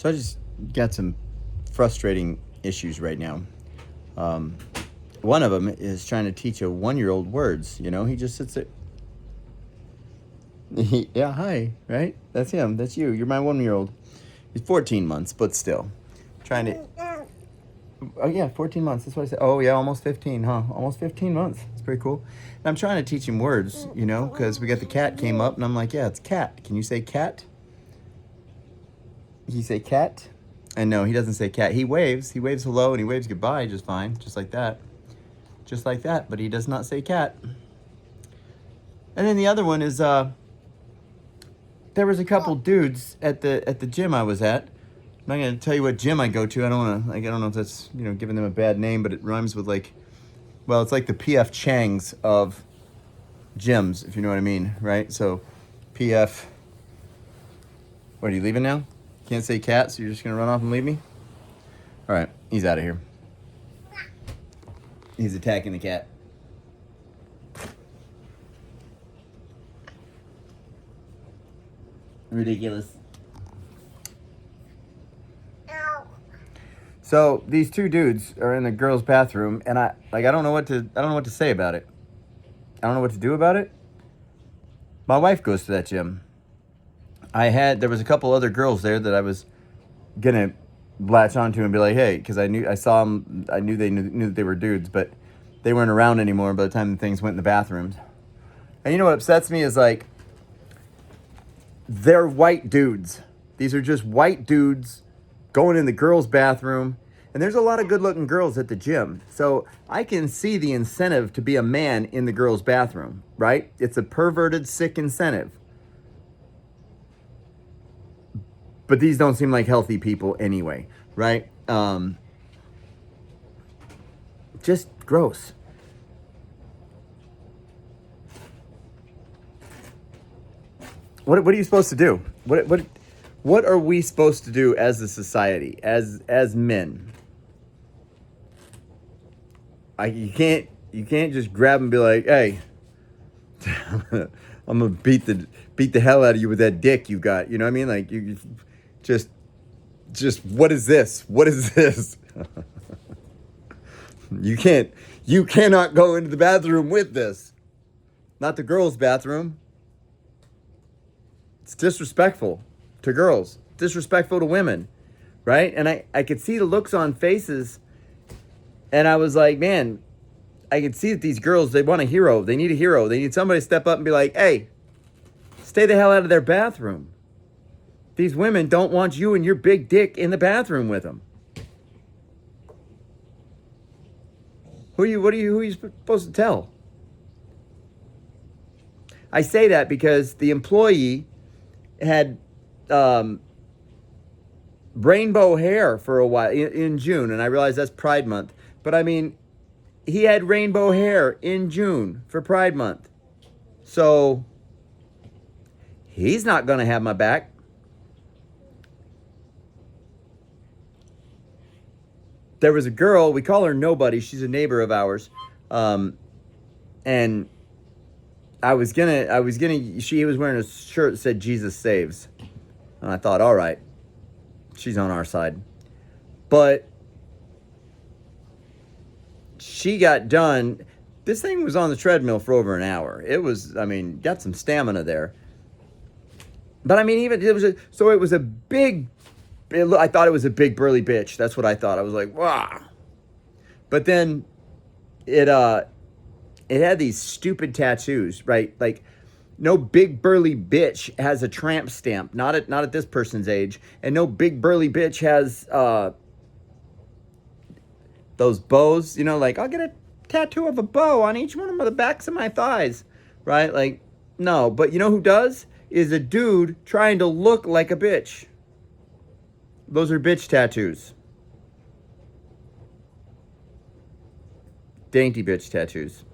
So I just got some frustrating issues right now. Um, One of them is trying to teach a 1-year-old words. You know, he just sits there. Yeah, hi, right? That's him. That's you. You're my 1-year-old. He's 14 months, but still trying to. Oh yeah, 14 months. That's what I said. Oh yeah, almost 15, huh? Almost 15 months. It's pretty cool. And I'm trying to teach him words, you know, because we got the cat came up, and I'm like, yeah, it's cat. Can you say cat? He say cat? And no, he doesn't say cat. He waves. He waves hello and he waves goodbye just fine, just like that. Just like that, but he does not say cat. And then the other one is there was a couple dudes at the gym I was at. I'm not gonna tell you what gym I go to. I don't wanna like I don't know if that's giving them a bad name, but it rhymes with like well, it's like the PF Chang's of gyms, if you know what I mean, right? So PF what are you leaving now? Can't say cat, so you're just gonna run off and leave me? Alright, he's out of here. He's attacking the cat. Ridiculous. So these two dudes are in the girls' bathroom, and I don't know what to say about it. I don't know what to do about it. My wife goes to that gym. There was a couple other girls there that I was gonna latch onto and be like, hey, because I saw them, I knew they knew that they were dudes, but they weren't around anymore by the time the things went in the bathrooms. And you know what upsets me is like, they're white dudes. These are just white dudes going in the girls' bathroom. And there's a lot of good-looking girls at the gym. So I can see the incentive to be a man in the girls' bathroom, right? It's a perverted, sick incentive. But these don't seem like healthy people anyway, right? Just gross. What are you supposed to do? What are we supposed to do as a society, as men? You can't just grab and be like, hey, I'm gonna beat the hell out of you with that dick you got. You know what I mean? Like you just what is this? What is this? You cannot go into the bathroom with this. Not the girls' bathroom. It's disrespectful to girls, disrespectful to women, right? And I could see the looks on faces, and I was like, man, I could see that these girls, they want a hero. They need a hero. They need somebody to step up and be like, hey, stay the hell out of their bathroom. These women don't want you and your big dick in the bathroom with them. Who are you supposed to tell? I say that because the employee had rainbow hair for a while in June, and I realize that's Pride Month. But I mean, he had rainbow hair in June for Pride Month. So he's not going to have my back. There was a girl, we call her Nobody. She's a neighbor of ours. And she was wearing a shirt that said Jesus Saves. And I thought, all right, she's on our side. But she got done. This thing was on the treadmill for over an hour. It was, got some stamina there. But it was a big, I thought it was a big burly bitch. That's what I thought. I was like, wow. But then it had these stupid tattoos, right? Like, no big burly bitch has a tramp stamp. Not at this person's age. And no big burly bitch has those bows. You know, like, I'll get a tattoo of a bow on each one of the backs of my thighs, right? Like, no. But you know who does? Is a dude trying to look like a bitch. Those are bitch tattoos. Dainty bitch tattoos.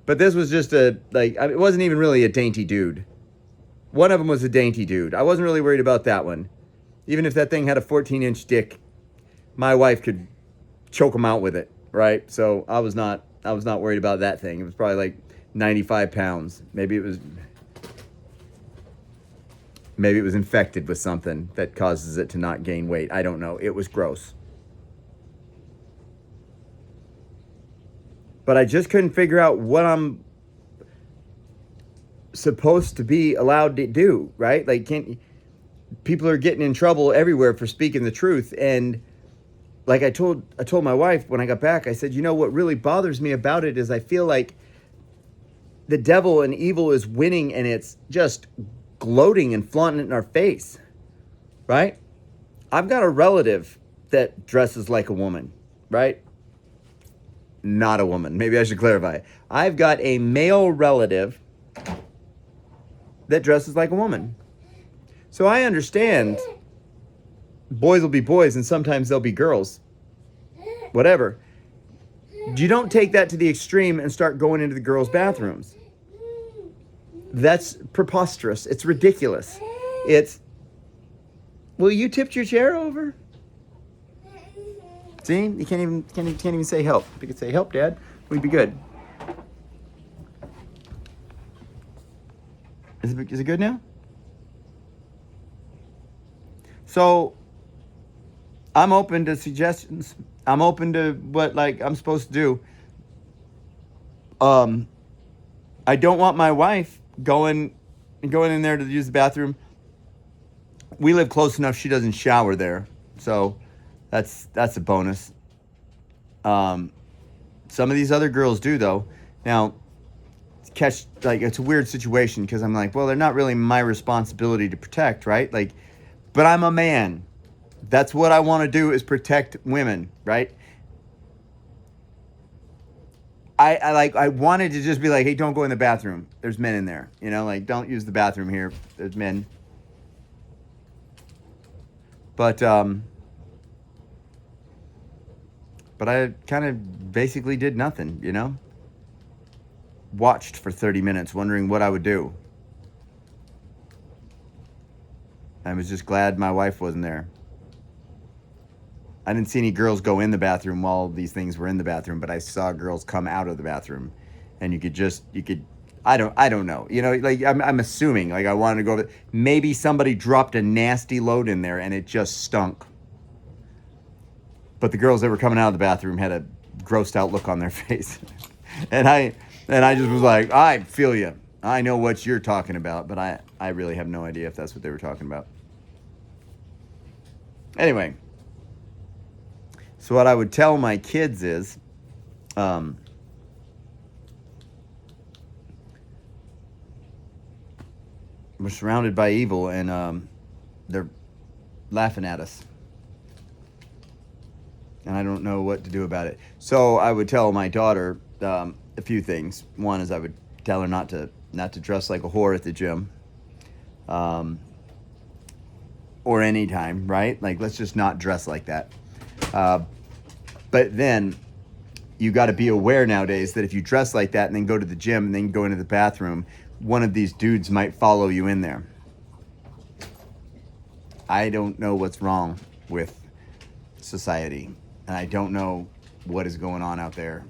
But this was just it wasn't even really a dainty dude. One of them was a dainty dude. I wasn't really worried about that one. Even if that thing had a 14-inch dick, my wife could choke him out with it, right? So I was not worried about that thing. It was probably like 95 pounds. Maybe it was Maybe it was infected with something that causes it to not gain weight. I don't know. It was gross. But I just couldn't figure out what I'm supposed to be allowed to do, right? Like, people are getting in trouble everywhere for speaking the truth. And like I told my wife when I got back, I said, what really bothers me about it is I feel like the devil and evil is winning, and it's just gloating and flaunting it in our face, right? I've got a relative that dresses like a woman, right? Not a woman. Maybe I should clarify. I've got a male relative that dresses like a woman. So I understand boys will be boys and sometimes they'll be girls. Whatever. You don't take that to the extreme and start going into the girls' bathrooms. That's preposterous. It's ridiculous. Well, you tipped your chair over. See, you can't even say help. If you could say help, Dad, we'd be good. Is it good now? So, I'm open to suggestions. I'm open to what I'm supposed to do. I don't want my wife going in there to use the bathroom. We live close enough; she doesn't shower there, so that's a bonus. Some of these other girls do, though. Now, it's a weird situation because I'm like, well, they're not really my responsibility to protect, right? But I'm a man. That's what I want to do, is protect women, right? I wanted to just be like, hey, don't go in the bathroom. There's men in there. Don't use the bathroom here. There's men. But I kind of basically did nothing, Watched for 30 minutes wondering what I would do. I was just glad my wife wasn't there. I didn't see any girls go in the bathroom while these things were in the bathroom, but I saw girls come out of the bathroom, and you could, I don't know. I'm assuming, I wanted to go over. Maybe somebody dropped a nasty load in there and it just stunk. But the girls that were coming out of the bathroom had a grossed out look on their face. and I just was like, I feel you. I know what you're talking about, but I really have no idea if that's what they were talking about. Anyway, so what I would tell my kids is, we're surrounded by evil, and they're laughing at us. And I don't know what to do about it. So I would tell my daughter a few things. One is I would tell her not to dress like a whore at the gym. Or anytime, right? Let's just not dress like that. But then you got to be aware nowadays that if you dress like that and then go to the gym and then go into the bathroom, one of these dudes might follow you in there. I don't know what's wrong with society, and I don't know what is going on out there.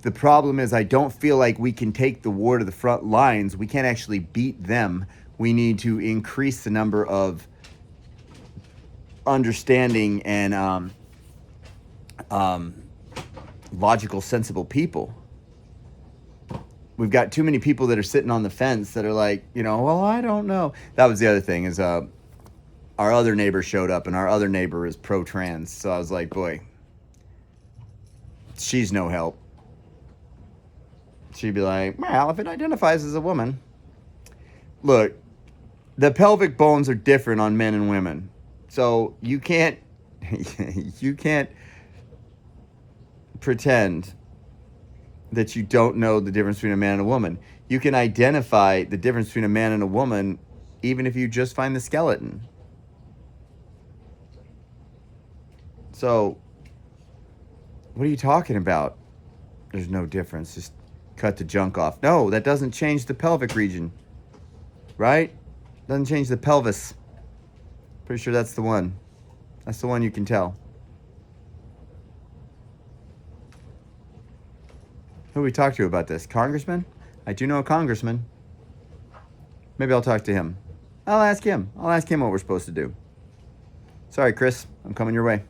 The problem is I don't feel like we can take the war to the front lines. We can't actually beat them. We need to increase the number of understanding and logical, sensible people. We've got too many people that are sitting on the fence that are like, well, I don't know. That was the other thing is our other neighbor showed up, and our other neighbor is pro-trans. So I was like, boy, she's no help. She'd be like, well, if it identifies as a woman. Look, the pelvic bones are different on men and women. So you can't pretend that you don't know the difference between a man and a woman. You can identify the difference between a man and a woman even if you just find the skeleton. So, what are you talking about? There's no difference. Just cut the junk off. No, that doesn't change the pelvic region. Right? Doesn't change the pelvis. Pretty sure that's the one. That's the one you can tell. Who we talked to about this? Congressman? I do know a congressman. Maybe I'll talk to him. I'll ask him. I'll ask him what we're supposed to do. Sorry, Chris. I'm coming your way.